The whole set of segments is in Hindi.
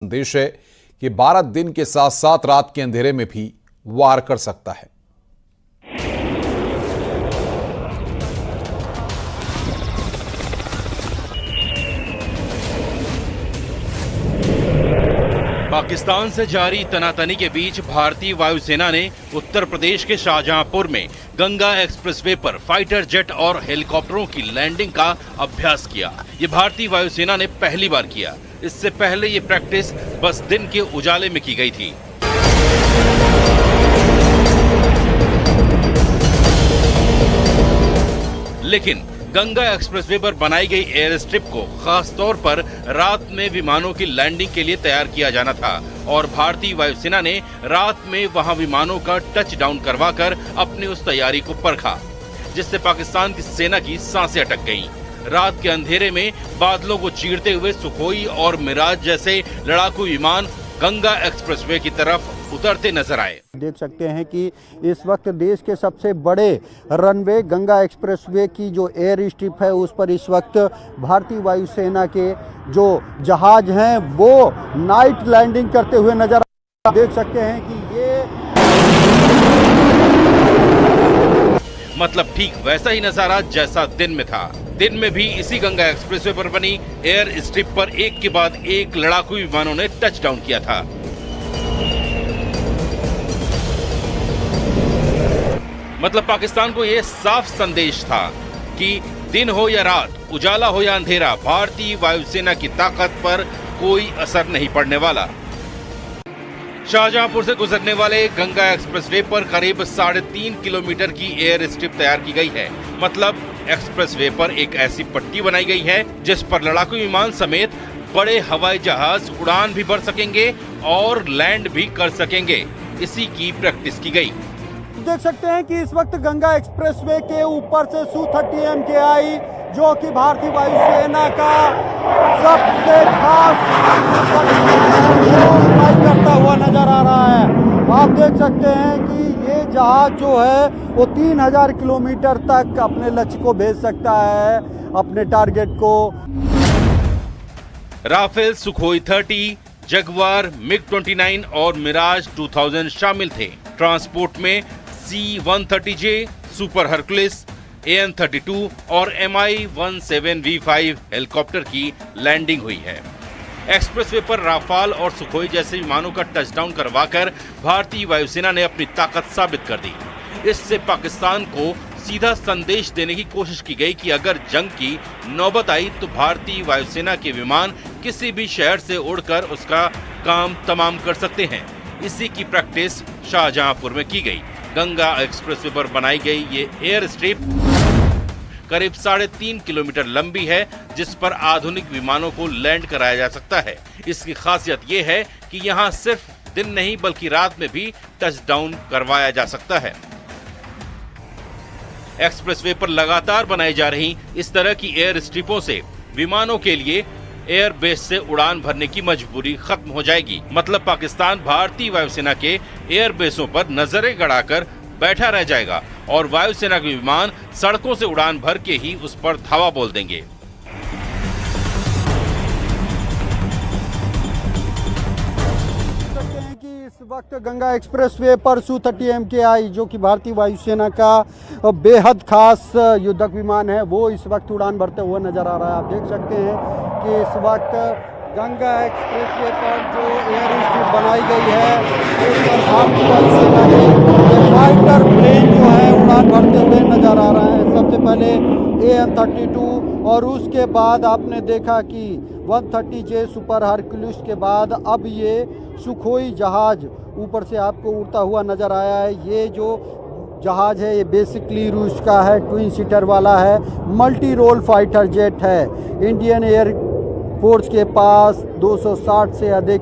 संदेश है कि भारत दिन के साथ साथ रात के अंधेरे में भी वार कर सकता है। पाकिस्तान से जारी तनातनी के बीच भारतीय वायुसेना ने उत्तर प्रदेश के शाहजहांपुर में गंगा एक्सप्रेसवे पर फाइटर जेट और हेलीकॉप्टरों की लैंडिंग का अभ्यास किया। ये भारतीय वायुसेना ने पहली बार किया। इससे पहले ये प्रैक्टिस बस दिन के उजाले में की गई थी। लेकिन गंगा एक्सप्रेसवे पर बनाई गई एयर स्ट्रिप को खास तौर पर रात में विमानों की लैंडिंग के लिए तैयार किया जाना था और भारतीय वायुसेना ने रात में वहां विमानों का टच डाउन करवाकर अपनी उस तैयारी को परखा, जिससे पाकिस्तान की सेना की सांसें अटक गईं। रात के अंधेरे में बादलों को चीरते हुए सुखोई और मिराज जैसे लड़ाकू विमान गंगा एक्सप्रेसवे की तरफ उतरते नजर आए। देख सकते हैं कि इस वक्त देश के सबसे बड़े रनवे गंगा एक्सप्रेसवे की जो एयर स्ट्रिप है उस पर इस वक्त भारतीय वायुसेना के जो जहाज हैं वो नाइट लैंडिंग करते हुए नजर आ। देख सकते हैं कि ये मतलब ठीक वैसा ही नजारा जैसा दिन में था। दिन में भी इसी गंगा एक्सप्रेसवे पर बनी एयर स्ट्रिप पर एक के बाद एक लड़ाकू विमानों ने टच डाउन किया था। मतलब पाकिस्तान को यह साफ संदेश था कि दिन हो या रात, उजाला हो या अंधेरा, भारतीय वायुसेना की ताकत पर कोई असर नहीं पड़ने वाला। शाहजहांपुर से गुजरने वाले गंगा एक्सप्रेसवे पर करीब 3.5 किलोमीटर की एयर स्ट्रिप तैयार की गई है। मतलब एक्सप्रेसवे पर एक ऐसी पट्टी बनाई गई है जिस पर लड़ाकू विमान समेत बड़े हवाई जहाज उड़ान भी भर सकेंगे और लैंड भी कर सकेंगे। इसी की प्रैक्टिस की गई। देख सकते हैं कि इस वक्त गंगा एक्सप्रेसवे के ऊपर से Su-30 MKI जो कि भारतीय वायुसेना का सबसे खास करता हुआ नजर आ रहा है। आप देख सकते हैं कि ये जहाज जो है वो 3000 किलोमीटर तक अपने लक्ष्य को भेज सकता है, अपने टारगेट को। राफेल, सुखोई 30, जगुआर, MiG-29 और मिराज 2000 शामिल थे। ट्रांसपोर्ट में C-130J, सुपर हरकुलिस, AN-32 और Mi-17V5 हेलीकॉप्टर की लैंडिंग हुई है। एक्सप्रेसवे पर राफाल और सुखोई जैसे विमानों का टचडाउन करवाकर भारतीय वायुसेना ने अपनी ताकत साबित कर दी। इससे पाकिस्तान को सीधा संदेश देने की कोशिश की गई कि अगर जंग की नौबत आई तो भारतीय वायुसेना के विमान किसी भी शहर से उड़कर उसका काम तमाम कर सकते हैं। इसी की प्रैक्टिस शाहजहांपुर में की गई। गंगा एक्सप्रेसवे पर बनाई गई ये एयर स्ट्रिप करीब 3.5 किलोमीटर लंबी है, जिस पर आधुनिक विमानों को लैंड कराया जा सकता है। इसकी खासियत ये है कि यहाँ सिर्फ दिन नहीं बल्कि रात में भी टच डाउन करवाया जा सकता है। एक्सप्रेसवे पर लगातार बनाई जा रही इस तरह की एयर स्ट्रिपों से विमानों के लिए एयर बेस से उड़ान भरने की मजबूरी खत्म हो जाएगी। मतलब पाकिस्तान भारतीय वायुसेना के एयर बेसों पर नजरें गड़ाकर बैठा रह जाएगा और वायुसेना के विमान सड़कों से उड़ान भर के ही उस पर धावा बोल देंगे। इस वक्त गंगा एक्सप्रेसवे पर Su-30 MKI जो कि भारतीय वायुसेना का बेहद खास युद्धक विमान है वो इस वक्त उड़ान भरते हुए नजर आ रहा है। आप देख सकते हैं कि इस वक्त गंगा एक्सप्रेसवे पर जो एयर स्ट्रिप बनाई गई है उस पर भारतीय वायुसेना के फाइटर प्लेन जो है उड़ान भरते हुए नजर आ रहा है। सबसे पहले AN-32 और उसके बाद आपने देखा कि 130J सुपर हरकुलिस के बाद अब ये सुखोई जहाज ऊपर से आपको उड़ता हुआ नजर आया है। ये जो जहाज है ये बेसिकली रूस का है, ट्विन सीटर वाला है, मल्टी रोल फाइटर जेट है। इंडियन एयर फोर्स के पास 260 से अधिक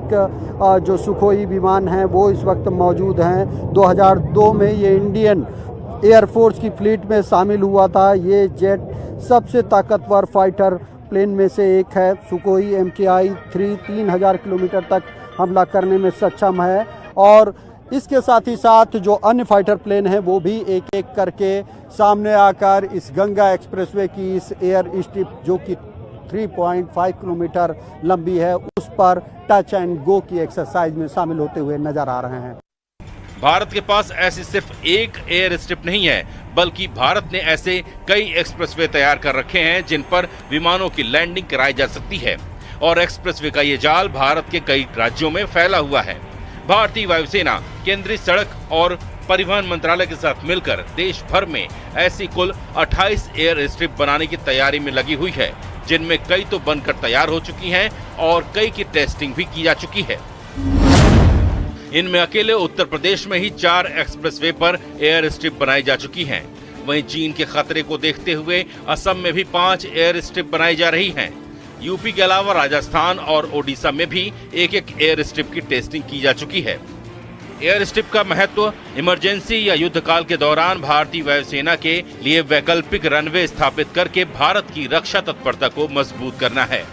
जो सुखोई विमान हैं वो इस वक्त मौजूद हैं। 2002 में ये इंडियन एयरफोर्स की फ्लीट में शामिल हुआ था। ये जेट सबसे ताकतवर फाइटर प्लेन में से एक है। सुखोई MKI 3000 किलोमीटर तक हमला करने में सक्षम है और इसके साथ ही साथ जो अन्य फाइटर प्लेन हैं वो भी एक एक करके सामने आकर इस गंगा एक्सप्रेसवे की इस एयर स्ट्रिप जो कि 3.5 किलोमीटर लंबी है, उस पर टच एंड गो की एक्सरसाइज में शामिल होते हुए नजर आ रहे हैं। भारत के पास ऐसी सिर्फ एक एयर स्ट्रिप नहीं है, बल्कि भारत ने ऐसे कई एक्सप्रेसवे तैयार कर रखे हैं जिन पर विमानों की लैंडिंग कराई जा सकती है और एक्सप्रेसवे का ये जाल भारत के कई राज्यों में फैला हुआ है। भारतीय वायुसेना केंद्रीय सड़क और परिवहन मंत्रालय के साथ मिलकर देश भर में ऐसी कुल 28 एयर स्ट्रिप बनाने की तैयारी में लगी हुई है, जिनमें कई तो बनकर तैयार हो चुकी हैं और कई की टेस्टिंग भी की जा चुकी है। इनमें अकेले उत्तर प्रदेश में ही 4 एक्सप्रेसवे पर एयर स्ट्रिप बनाई जा चुकी हैं। वहीं चीन के खतरे को देखते हुए असम में भी 5 एयर स्ट्रिप बनाई जा रही हैं। यूपी के अलावा राजस्थान और ओडिशा में भी एक एयर स्ट्रिप की टेस्टिंग की जा चुकी है। एयर स्ट्रिप का महत्व इमरजेंसी या युद्ध काल के दौरान भारतीय वायुसेना के लिए वैकल्पिक रनवे स्थापित करके भारत की रक्षा तत्परता को मजबूत करना है।